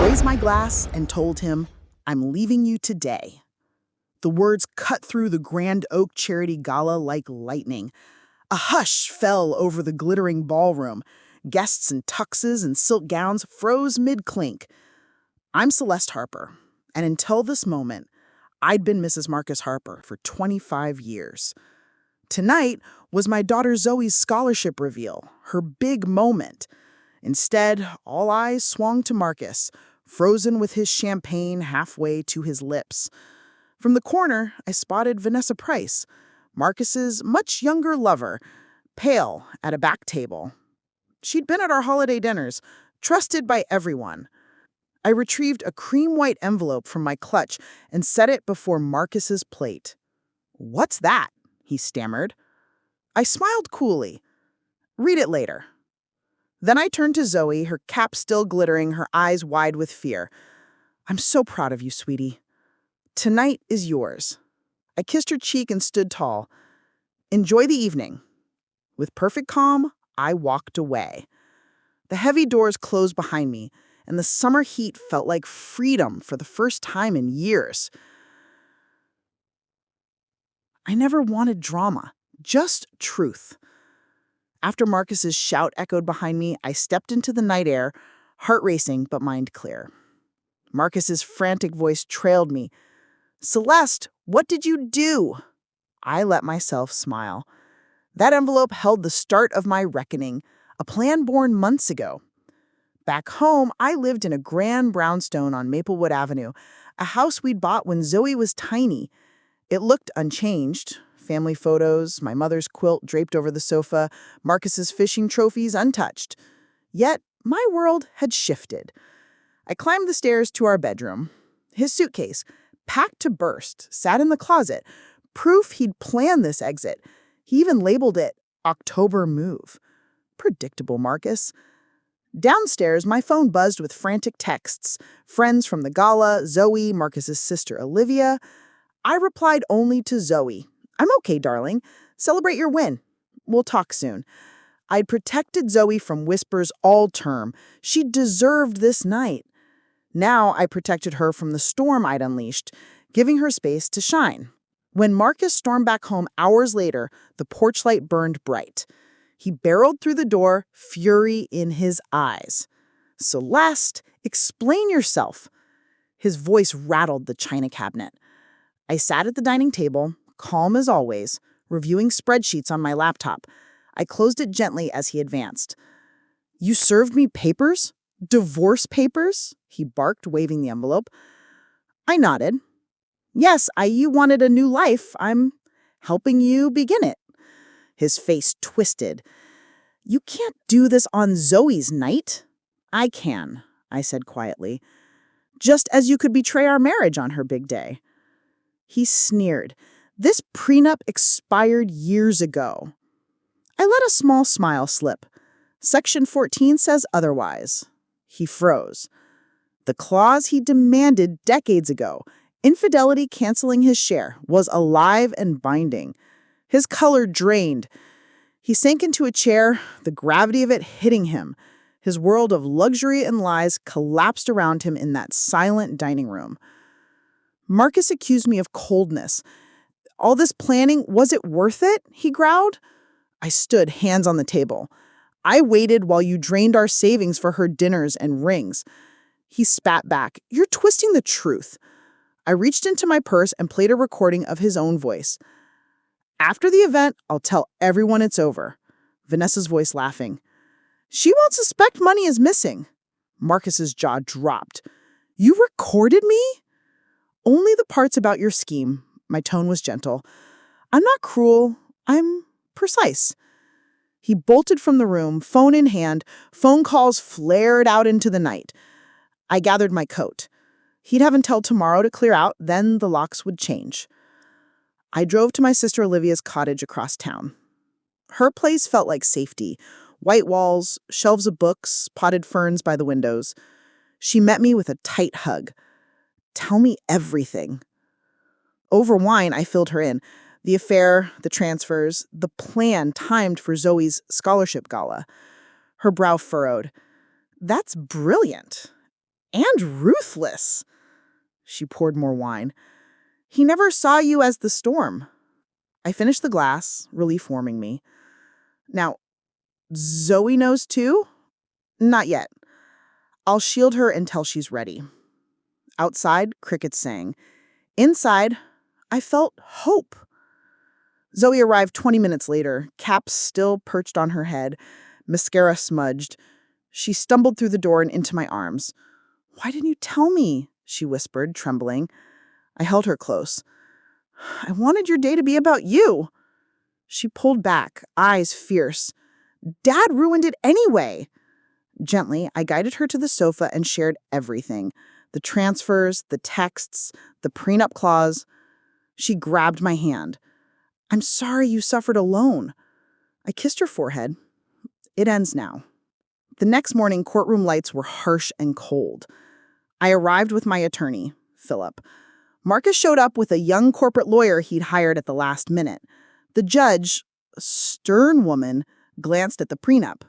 raised my glass and told him, "I'm leaving you today." The words cut through the Grand Oak Charity Gala like lightning. A hush fell over the glittering ballroom. Guests in tuxes and silk gowns froze mid-clink. I'm Celeste Harper, and until this moment, I'd been Mrs. Marcus Harper for 25 years. Tonight was my daughter Zoe's scholarship reveal, her big moment. Instead, all eyes swung to Marcus, frozen with his champagne halfway to his lips. From the corner, I spotted Vanessa Price, Marcus's much younger lover, pale at a back table. She'd been at our holiday dinners, trusted by everyone. I retrieved a cream-white envelope from my clutch and set it before Marcus's plate. "What's that?" he stammered. I smiled coolly. "Read it later." Then I turned to Zoe, her cap still glittering, her eyes wide with fear. "I'm so proud of you, sweetie. Tonight is yours." I kissed her cheek and stood tall. "Enjoy the evening." With perfect calm, I walked away. The heavy doors closed behind me, and the summer heat felt like freedom for the first time in years. I never wanted drama, just truth. After Marcus's shout echoed behind me, I stepped into the night air, heart racing but mind clear. Marcus's frantic voice trailed me. "Celeste, what did you do?" I let myself smile. That envelope held the start of my reckoning, a plan born months ago. Back home, I lived in a grand brownstone on Maplewood Avenue, a house we'd bought when Zoe was tiny. It looked unchanged. Family photos, my mother's quilt draped over the sofa, Marcus's fishing trophies untouched. Yet, my world had shifted. I climbed the stairs to our bedroom. His suitcase, packed to burst, sat in the closet, proof he'd planned this exit. He even labeled it October Move. Predictable Marcus. Downstairs, my phone buzzed with frantic texts. Friends from the gala, Zoe, Marcus's sister Olivia. I replied only to Zoe. "I'm okay, darling. Celebrate your win. We'll talk soon." I'd protected Zoe from whispers all term. She deserved this night. Now I protected her from the storm I'd unleashed, giving her space to shine. When Marcus stormed back home hours later, the porch light burned bright. He barreled through the door, fury in his eyes. "Celeste, explain yourself." His voice rattled the china cabinet. I sat at the dining table, calm as always, reviewing spreadsheets on my laptop. I closed it gently as he advanced. "You served me papers? Divorce papers?" he barked, waving the envelope. I nodded. "Yes, you wanted a new life. I'm helping you begin it." His face twisted. "You can't do this on Zoe's night." "I can," I said quietly. "Just as you could betray our marriage on her big day." He sneered. "This prenup expired years ago." I let a small smile slip. "Section 14 says otherwise." He froze. The clause he demanded decades ago, infidelity canceling his share, was alive and binding. His color drained. He sank into a chair, the gravity of it hitting him. His world of luxury and lies collapsed around him in that silent dining room. Marcus accused me of coldness. "All this planning, was it worth it?" he growled. I stood, hands on the table. "I waited while you drained our savings for her dinners and rings." He spat back. "You're twisting the truth." I reached into my purse and played a recording of his own voice. "After the event, I'll tell everyone it's over." Vanessa's voice laughing. "She won't suspect money is missing." Marcus's jaw dropped. "You recorded me?" "Only the parts about your scheme." My tone was gentle. "I'm not cruel. I'm precise." He bolted from the room, phone in hand. Phone calls flared out into the night. I gathered my coat. He'd have until tomorrow to clear out, then the locks would change. I drove to my sister Olivia's cottage across town. Her place felt like safety. White walls, shelves of books, potted ferns by the windows. She met me with a tight hug. "Tell me everything." Over wine, I filled her in. The affair, the transfers, the plan timed for Zoe's scholarship gala. Her brow furrowed. "That's brilliant." And ruthless. She poured more wine. He never saw you as the storm. I finished the glass, relief warming me. Now, Zoe knows too? Not yet. I'll shield her until she's ready. Outside, crickets sang. Inside, I felt hope. Zoe arrived 20 minutes later, cap still perched on her head, mascara smudged. She stumbled through the door and into my arms. "Why didn't you tell me?" she whispered, trembling. I held her close. "I wanted your day to be about you." She pulled back, eyes fierce. "Dad ruined it anyway." Gently, I guided her to the sofa and shared everything. The transfers, the texts, the prenup clause. She grabbed my hand. "I'm sorry you suffered alone." I kissed her forehead. "It ends now." The next morning, courtroom lights were harsh and cold. I arrived with my attorney, Philip. Marcus showed up with a young corporate lawyer he'd hired at the last minute. The judge, a stern woman, glanced at the prenup.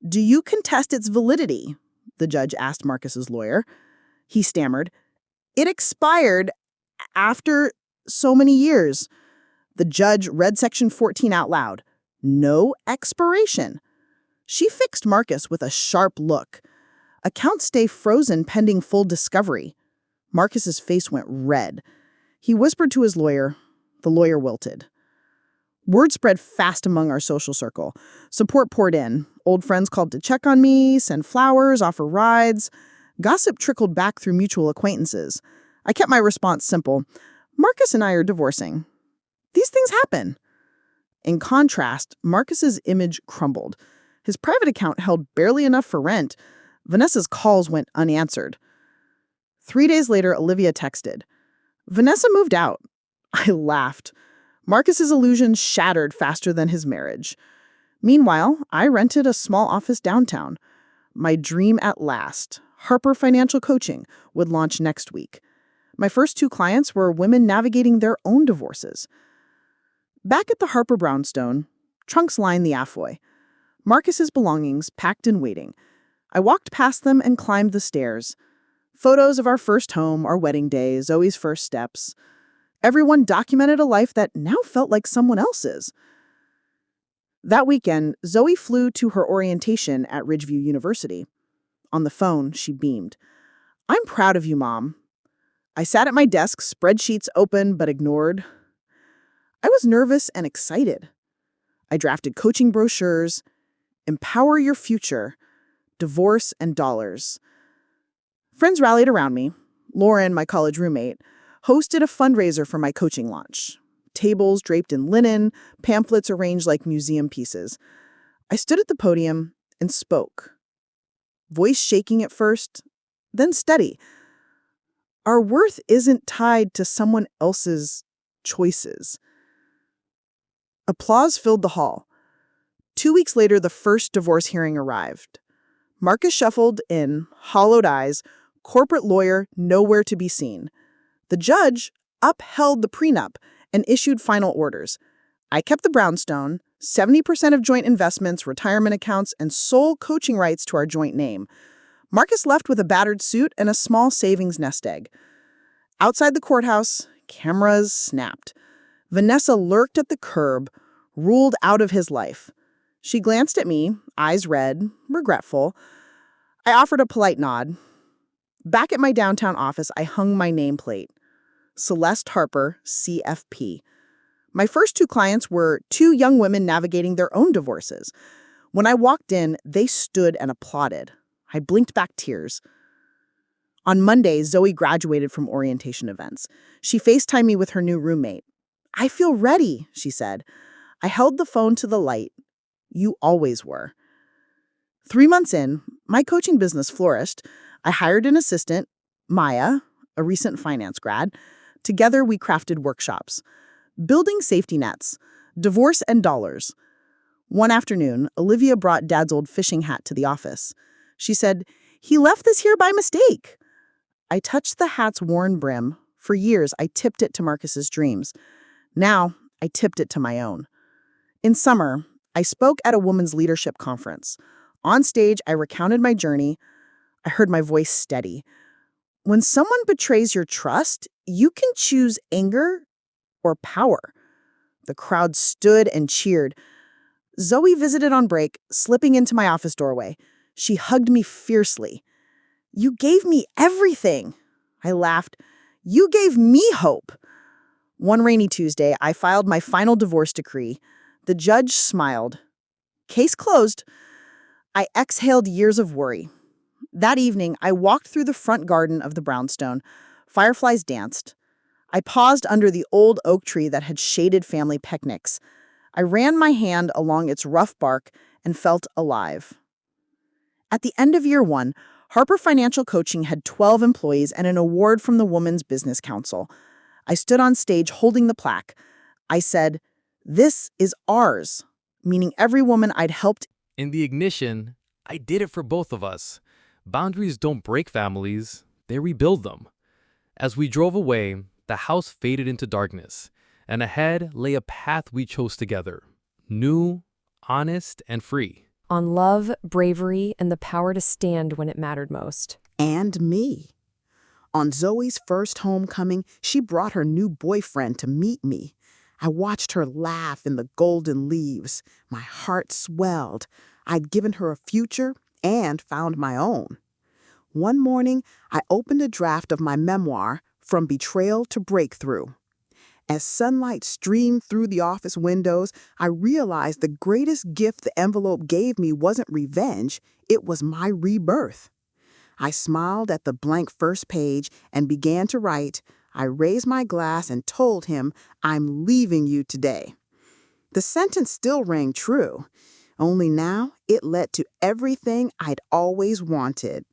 "Do you contest its validity?" the judge asked Marcus's lawyer. He stammered. "It expired after so many years." The judge read section 14 out loud. No expiration. She fixed Marcus with a sharp look. "Accounts stay frozen pending full discovery." Marcus's face went red. He whispered to his lawyer. The lawyer wilted. Word spread fast among our social circle. Support poured in. Old friends called to check on me, send flowers, offer rides. Gossip trickled back through mutual acquaintances. I kept my response simple. "Marcus and I are divorcing. These things happen." In contrast, Marcus's image crumbled. His private account held barely enough for rent. Vanessa's calls went unanswered. 3 days later, Olivia texted. "Vanessa moved out." I laughed. Marcus's illusions shattered faster than his marriage. Meanwhile, I rented a small office downtown. My dream at last, Harper Financial Coaching, would launch next week. My first 2 clients were women navigating their own divorces. Back at the Harper brownstone, trunks lined the Afoy. Marcus's belongings packed and waiting. I walked past them and climbed the stairs. Photos of our first home, our wedding day, Zoe's first steps. Everyone documented a life that now felt like someone else's. That weekend, Zoe flew to her orientation at Ridgeview University. On the phone, she beamed. "I'm proud of you, Mom." I sat at my desk, spreadsheets open but ignored. I was nervous and excited. I drafted coaching brochures, Empower Your Future, Divorce and Dollars. Friends rallied around me. Lauren, my college roommate, hosted a fundraiser for my coaching launch. Tables draped in linen, pamphlets arranged like museum pieces. I stood at the podium and spoke. Voice shaking at first, then steady. Our worth isn't tied to someone else's choices. Applause filled the hall. 2 weeks later, the first divorce hearing arrived. Marcus shuffled in, hollowed eyes, corporate lawyer nowhere to be seen. The judge upheld the prenup and issued final orders. I kept the brownstone, 70% of joint investments, retirement accounts, and sole coaching rights to our joint name. Marcus left with a battered suit and a small savings nest egg. Outside the courthouse, cameras snapped. Vanessa lurked at the curb, ruled out of his life. She glanced at me, eyes red, regretful. I offered a polite nod. Back at my downtown office, I hung my nameplate. Celeste Harper, CFP. My first 2 clients were 2 young women navigating their own divorces. When I walked in, they stood and applauded. I blinked back tears. On Monday, Zoe graduated from orientation events. She FaceTimed me with her new roommate. "I feel ready," she said. I held the phone to the light. You always were. 3 months in, my coaching business flourished. I hired an assistant, Maya, a recent finance grad. Together, we crafted workshops. Building safety nets, divorce and dollars. One afternoon, Olivia brought Dad's old fishing hat to the office. She said, "He left this here by mistake." I touched the hat's worn brim. For years, I tipped it to Marcus's dreams. Now, I tipped it to my own. In summer, I spoke at a women's leadership conference. On stage, I recounted my journey. I heard my voice steady. When someone betrays your trust, you can choose anger or power. The crowd stood and cheered. Zoe visited on break, slipping into my office doorway. She hugged me fiercely. You gave me everything. I laughed. You gave me hope. One rainy Tuesday, I filed my final divorce decree. The judge smiled. Case closed. I exhaled years of worry. That evening, I walked through the front garden of the brownstone. Fireflies danced. I paused under the old oak tree that had shaded family picnics. I ran my hand along its rough bark and felt alive. At the end of year one, Harper Financial Coaching had 12 employees and an award from the Women's Business Council. I stood on stage holding the plaque. I said, "This is ours," meaning every woman I'd helped. In the ignition, I did it for both of us. Boundaries don't break families, they rebuild them. As we drove away, the house faded into darkness, and ahead lay a path we chose together. New, honest, and free. On love, bravery, and the power to stand when it mattered most. And me. On Zoe's first homecoming, she brought her new boyfriend to meet me. I watched her laugh in the golden leaves. My heart swelled. I'd given her a future and found my own. One morning, I opened a draft of my memoir, From Betrayal to Breakthrough. As sunlight streamed through the office windows, I realized the greatest gift the envelope gave me wasn't revenge, it was my rebirth. I smiled at the blank first page and began to write. I raised my glass and told him, "I'm leaving you today." The sentence still rang true, only now it led to everything I'd always wanted.